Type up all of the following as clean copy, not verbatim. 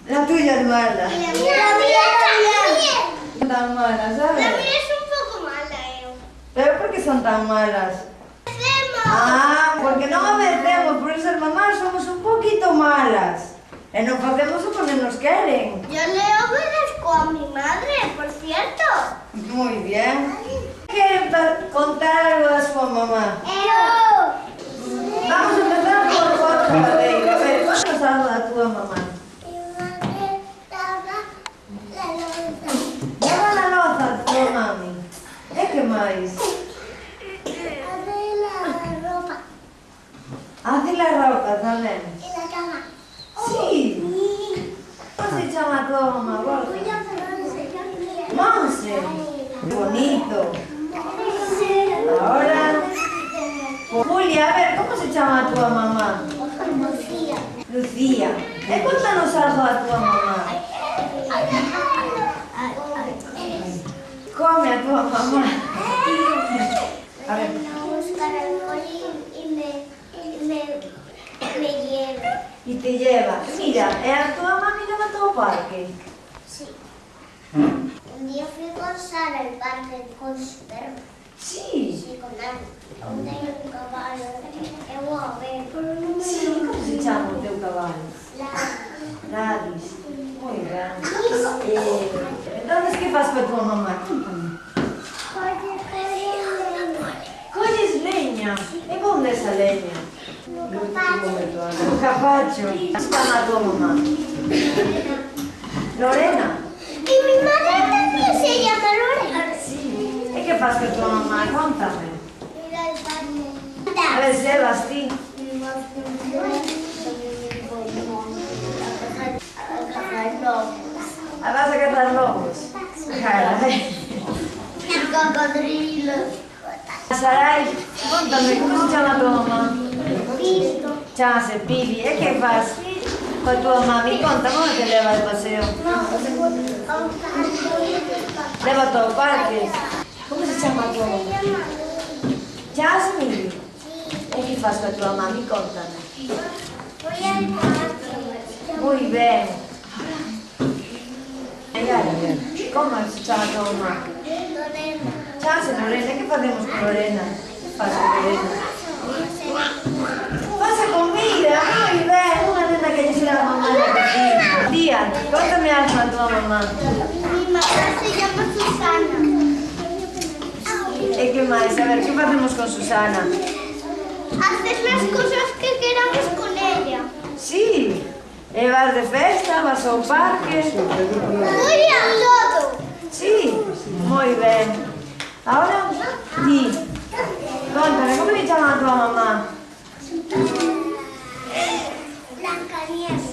La tuya es mala. Y la mía también. Son tan malas, ¿sabes? La mía es un poco mala, ¿Pero por qué son tan malas? Ah, porque no obedecemos, por ser mamás somos un poquito malas. No facemos o que nos queren. Yo le obedezco a mi madre, por cierto. Muy bien. ¿Queren contar algo a su mamá? Vamos a empezar por Jorge Barreiro. A ver, ¿cuántos algo a tu mamá? Lava la loza a tu mami. E que máis? Hace la ropa tamén. Sí. ¿Cómo se llama tu mamá, Borja? Monse. Qué bonito. Ahora, Julia, a ver, ¿cómo se llama tu mamá? Lucía. Cuéntanos algo a tu mamá. Come a tu mamá. A ver. Y te lleva. Mira, a tu mamá miraba todo parque. Sí. Un día fui con Sara al parque con su perro. Sí. Sí, con Ana. Donde hay un caballo. Eu vou a ver. Sí, como se chama o teu cabalo? Ladis. Ladis. Moi ben. Entonces, que faz coa tua mamá? Cuéntame. Colles leña. E onde esa leña? No capacho. Que se chama a tua mamá? Lorena. Y mi madre también se llama Lorena. Sí. E que faz coa tua mamá? Contame. Mira el parque. A ver, Sebas, ti. A vas a cazar lobos. Caray. Cocodrilo. Sarai, contame, como se chama a tua mamá? Visto. Chámase Pibi. E que faz coa tua mami? Contame onde te leva de paseo. Leva ao parque. Como se chama a tua mamá? Jasmine. E que faz coa tua mami? Contame. Voy al parque. Moi ben. Como se chama a tua mamá? Lorena. Chámase Lorena. E que facemos con Lorena? Faz con Lorena. Pasa comida, moi ben. Unha nena que lle será a mamá na cocina. Tía, contame algo a tua mamá. Mi mamá se llama Susana. E que máis? A ver, que facemos con Susana? Haces las cosas que queramos con ella. Sí. E vas de festa, vas ao parque. Voy a todo. Sí, moi ben. Ahora, ti. Contame, como le chama a tua mamá? Blancanieves.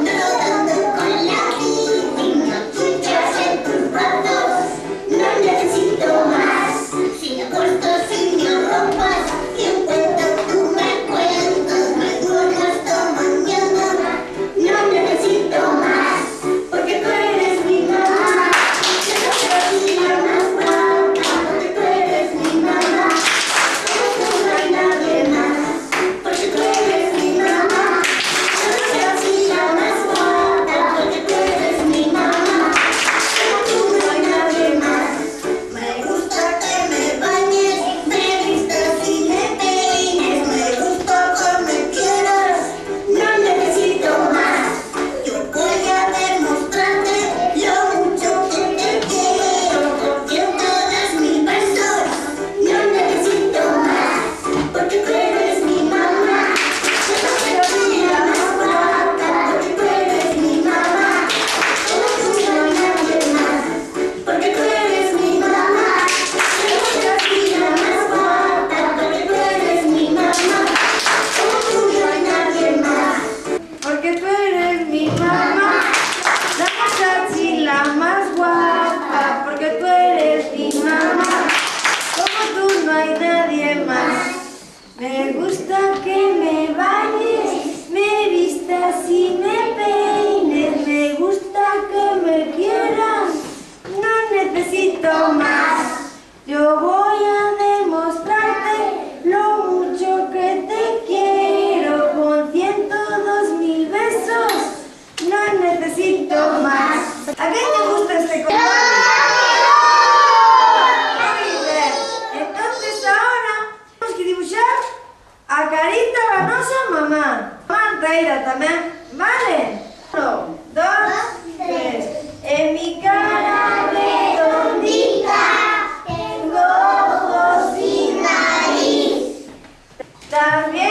Rodando con la piscina, chuchas en tus brazos, no necesito más. Sin cortos, sin ropas, y un cuento tú me cuentas, me duermo hasta mañana, no necesito más, porque tú eres mi mamá. Yo no quiero ser más guapa, porque tú eres mi mamá. A carita vanosa, mamá. Manteira tamén, vale? 1, 2, 3. En mi cara redondita tengo ojos y nariz. También